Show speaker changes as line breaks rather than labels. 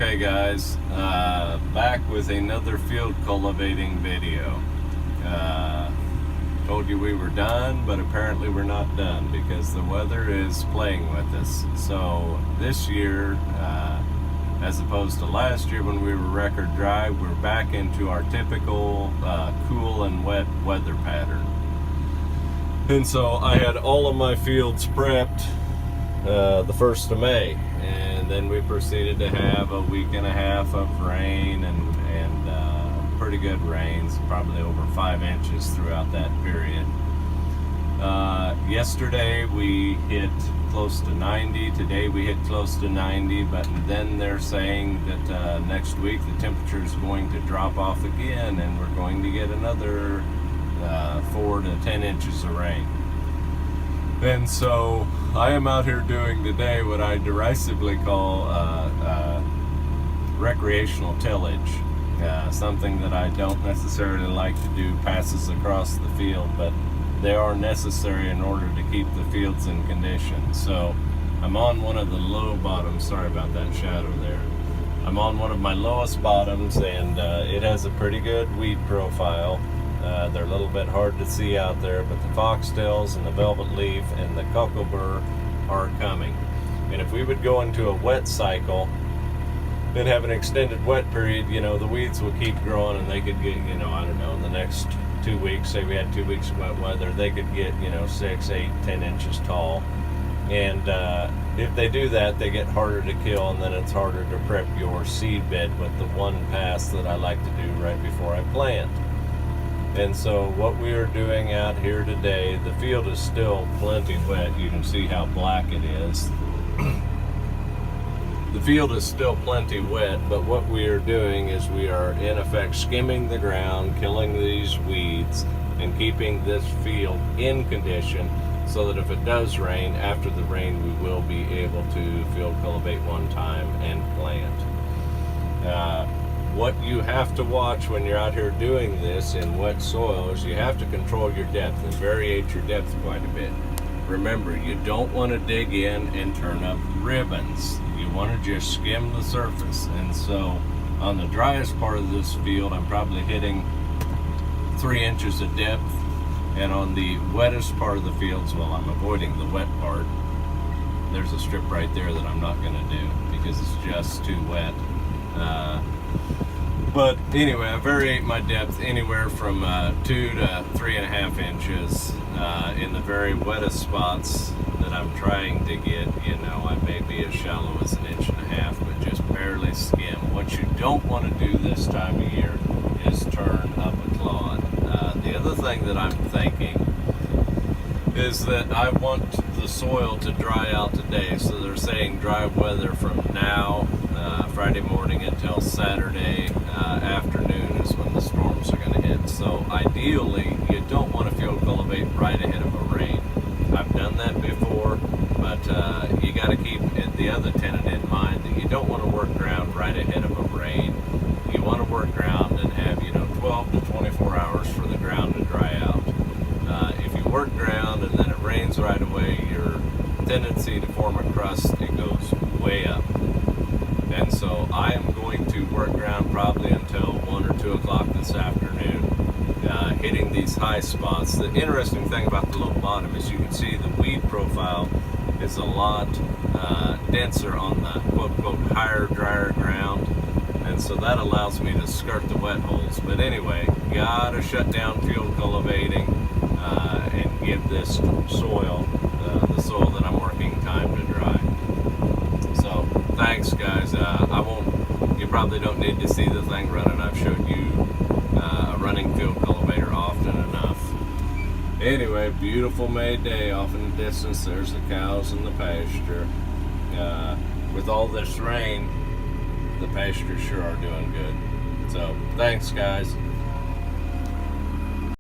Okay guys, back with another field cultivating video. Told you we were done, but apparently we're not done because the weather is playing with us. So this year, as opposed to last year when we were record dry, we're back into our typical cool and wet weather pattern. And so I had all of my fields prepped the 1st of May, and then we proceeded to have a week and a half of rain and pretty good rains, probably over 5 inches throughout that period. Yesterday we hit close to 90, today we hit close to 90, but then they're saying that next week the temperature is going to drop off again and we're going to get another 4 to 10 inches of rain. And so I am out here doing today what I derisively call recreational tillage. Something that I don't necessarily like to do, passes across the field, but they are necessary in order to keep the fields in condition. So I'm on one of the low bottoms, sorry about that shadow there. I'm on one of my lowest bottoms, and it has a pretty good weed profile. They're a little bit hard to see out there, but the foxtails and the velvet leaf and the cocoa burr are coming. And if we would go into a wet cycle and have an extended wet period, you know, the weeds will keep growing and they could get, you know, I don't know, in the next 2 weeks, say we had 2 weeks of wet weather, they could get, you know, 6, 8, 10 inches tall. And if they do that, they get harder to kill, and then it's harder to prep your seed bed with the one pass that I like to do right before I plant. And so what we are doing out here today, the field is still plenty wet. You can see how black it is. The field is still plenty wet, but what we are doing is we are in effect skimming the ground, killing these weeds, and keeping this field in condition so that if it does rain, after the rain we will be able to field cultivate one time and plant. What you have to watch when you're out here doing this in wet soil is you have to control your depth and variate your depth quite a bit. Remember, you don't want to dig in and turn up ribbons. You want to just skim the surface. And so on the driest part of this field, I'm probably hitting 3 inches of depth. And on the wettest part of the fields, well, I'm avoiding the wet part. There's a strip right there that I'm not going to do because it's just too wet. But anyway, I variate my depth anywhere from 2 to 3.5 inches. In the very wettest spots that I'm trying to get, you know, I may be as shallow as 1.5 inches, but just barely skim. What you don't want to do this time of year is turn up a clod. The other thing that I'm thinking is that I want the soil to dry out today. So they're saying dry weather from now, Friday morning until Saturday afternoon is when the storms are going to hit. So ideally, you don't want to field cultivate right ahead of a rain. I've done that before, but you got to keep the other tenet in mind that you don't want to work ground right ahead of a rain. You want to work ground and have, you know, 12 to 24 hours for the ground to dry out. If you work ground and then it rains right away, your tendency to form a crust, it goes way up. And so I am going to work ground probably until 1 or 2 o'clock this afternoon, hitting these high spots. The interesting thing about the low bottom is you can see the weed profile is a lot denser on the quote-unquote higher, drier ground. And so that allows me to skirt the wet holes. But anyway, gotta shut down field cultivating and give this soil, the soil that I'm working, time to dry. So thanks guys. You probably don't need to see the thing running. I've showed you a running field cultivator often enough. Anyway, beautiful May day. Off in the distance there's the cows in the pasture. With all this rain, the pastures sure are doing good. So thanks guys.